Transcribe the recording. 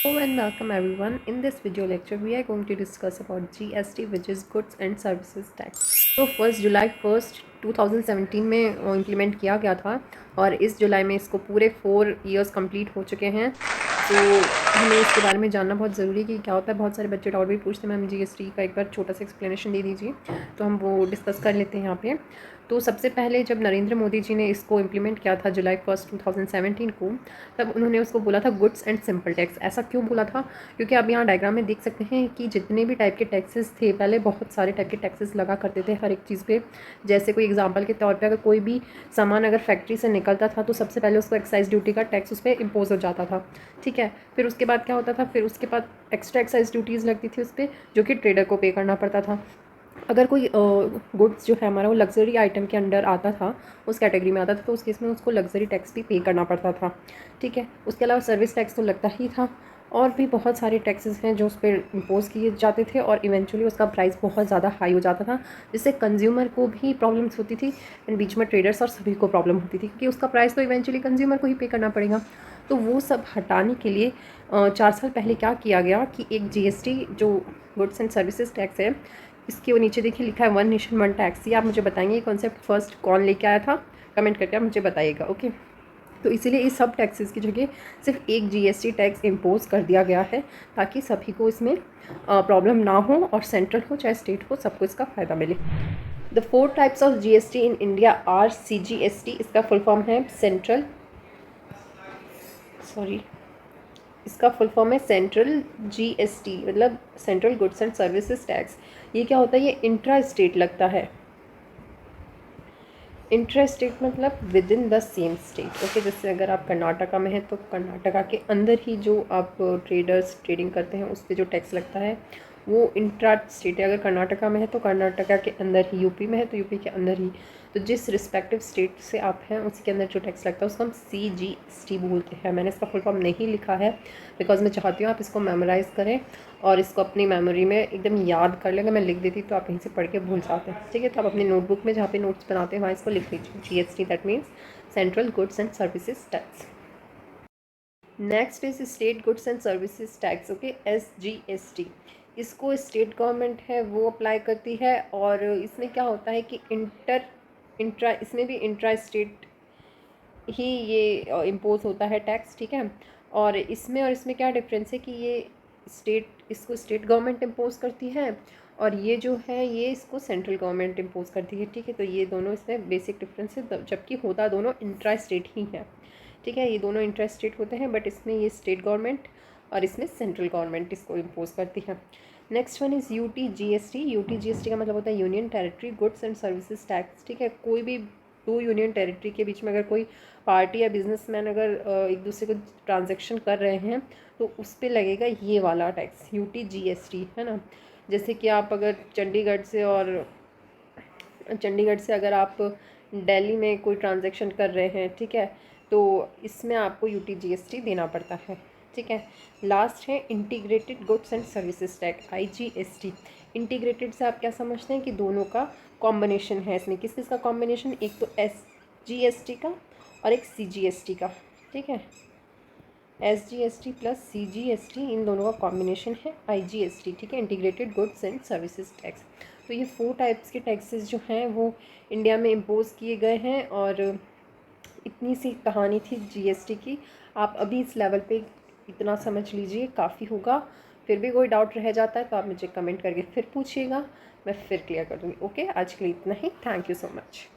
Hello and welcome everyone. In this video lecture, we are going to discuss about GST, which is Goods and Services Tax. तो 1 जुलाई 2017 में implement किया गया था और इस जुलाई में इसको पूरे 4 इयर्स कंप्लीट हो चुके हैं। तो हमें इसके बारे में जानना बहुत ज़रूरी है कि क्या होता है। बहुत सारे बच्चे डाउट भी पूछते हैं, मैम GST का एक बार छोटा सा एक्सप्लेनेशन दे दीजिए। तो हम वो डिस्कस कर लेते हैं यहाँ पे। तो सबसे पहले जब नरेंद्र मोदी जी ने इसको इम्प्लीमेंट किया था जुलाई 2017 को, तब उन्होंने उसको बोला था गुड्स एंड सिंपल टैक्स। ऐसा क्यों बोला था? क्योंकि आप यहाँ डायग्राम में देख सकते हैं कि जितने भी टाइप के टैक्सेस थे, पहले बहुत सारे टाइप के टैक्सेस लगा करते थे हर एक चीज़ पे। जैसे कोई एग्जांपल के तौर पे अगर कोई भी सामान अगर फैक्ट्री से निकलता था तो सबसे पहले उसको एक्साइज ड्यूटी का टैक्स उस पर इम्पोज हो जाता था, ठीक है। फिर उसके बाद क्या होता था, फिर उसके बाद एक्स्ट्रा एक्साइज ड्यूटीज़ लगती थी उस पर, जो कि ट्रेडर को पे करना पड़ता था। अगर कोई गुड्स जो है हमारा वो लग्जरी आइटम के अंडर आता था, उस कैटेगरी में आता था, तो उस केस में उसको लग्जरी टैक्स भी पे करना पड़ता था, ठीक है। उसके अलावा सर्विस टैक्स तो लगता ही था, और भी बहुत सारे टैक्सेस हैं जो उस पर इम्पोज किए जाते थे, और इवेंचुअली उसका प्राइस बहुत ज़्यादा हाई हो जाता था, जिससे कंज्यूमर को भी प्रॉब्लम्स होती थी एंड बीच में ट्रेडर्स और सभी को प्रॉब्लम होती थी, क्योंकि उसका प्राइस तो इवेंचुअली कंज्यूमर को ही पे करना पड़ेगा। तो वो सब हटाने के लिए 4 साल पहले क्या किया गया कि एक GST जो गुड्स एंड सर्विसेज टैक्स है, इसके वो नीचे देखिए लिखा है वन नेशन वन टैक्स। ये आप मुझे बताएंगे ये कॉन्सेप्ट फर्स्ट कौन लेके आया था, कमेंट करके आप मुझे बताइएगा, ओके। तो इसीलिए इस सब टैक्सेस की जगह सिर्फ एक GST टैक्स इम्पोज कर दिया गया है, ताकि सभी को इसमें प्रॉब्लम ना हो, और सेंट्रल हो चाहे स्टेट हो, सबको इसका फ़ायदा मिले। The 4 types of GST in India are CGST, इसका फुल फॉर्म है इसका फुल फॉर्म है सेंट्रल GST, मतलब central goods and services tax. ये क्या होता है? ये इंट्रा स्टेट लगता है। इंट्रा स्टेट मतलब within the same state, okay. जैसे अगर आप कर्नाटका में हैं तो कर्नाटका के अंदर ही जो आप ट्रेडर्स ट्रेडिंग करते हैं उस पर जो टैक्स लगता है वो इंट्रा स्टेट है। अगर कर्नाटका में है तो कर्नाटका के अंदर ही, यूपी में है तो यूपी के अंदर ही, तो जिस रिस्पेक्टिव स्टेट से आप हैं उसी के अंदर जो टैक्स लगता है उसको हम CGST बोलते हैं। मैंने इसका फुल फॉर्म नहीं लिखा है बिकॉज मैं चाहती हूँ आप इसको मेमोराइज़ करें और इसको अपनी मेमोरी में एकदम याद कर लें। अगर मैं लिख देती तो आप कहीं से पढ़ के भूल जाते हैं, ठीक है। तो आप अपनी नोटबुक में जहाँ पे नोट्स बनाते हैं वहाँ इसको लिख लीजिए, GST that means central goods and services tax. Next is state goods and services tax, okay, SGST। इसको स्टेट गवर्नमेंट है वो अप्लाई करती है, और इसमें क्या होता है कि इंट्रा इसमें भी इंट्रा स्टेट ही ये इम्पोज होता है टैक्स, ठीक है। और इसमें क्या डिफरेंस है कि ये इसको स्टेट गवर्नमेंट इम्पोज करती है, और ये जो है ये इसको सेंट्रल गवर्नमेंट इम्पोज करती है, ठीक है। तो ये दोनों इसमें बेसिक डिफरेंस है, जबकि होता दोनों इंट्रा स्टेट ही है, ठीक है। ये दोनों इंट्रा स्टेट होते हैं, बट इसमें ये स्टेट गवर्नमेंट और इसमें सेंट्रल गवर्नमेंट इसको इम्पोज करती है। Next one is UTGST। UTGST का मतलब होता है union territory goods and services tax, ठीक है। कोई भी 2 यूनियन टेरिटरी के बीच में अगर कोई पार्टी या बिजनेसमैन अगर एक दूसरे को ट्रांजेक्शन कर रहे हैं तो उस पर लगेगा ये वाला टैक्स, UTGST, है ना। जैसे कि आप अगर चंडीगढ़ से अगर आप दिल्ली में कोई ट्रांजैक्शन कर रहे हैं, ठीक है, तो इसमें आपको UTGST देना पड़ता है, ठीक है। लास्ट है integrated goods and services tax, IGST। Integrated से आप क्या समझते हैं कि दोनों का कॉम्बिनेशन है। इसमें किस किस का कॉम्बिनेशन? एक तो SGST का और एक CGST का, ठीक है। SGST प्लस CGST इन दोनों का कॉम्बिनेशन है IGST, ठीक है, integrated goods and services tax. तो ये 4 टाइप्स के टैक्सेस जो हैं वो इंडिया में इम्पोज किए गए हैं, और इतनी सी कहानी थी GST की। आप अभी इस लेवल पे इतना समझ लीजिए काफ़ी होगा। फिर भी कोई डाउट रह जाता है तो आप मुझे कमेंट करके फिर पूछिएगा, मैं फिर क्लियर कर दूँगी, ओके। आज के लिए इतना ही, थैंक यू सो मच।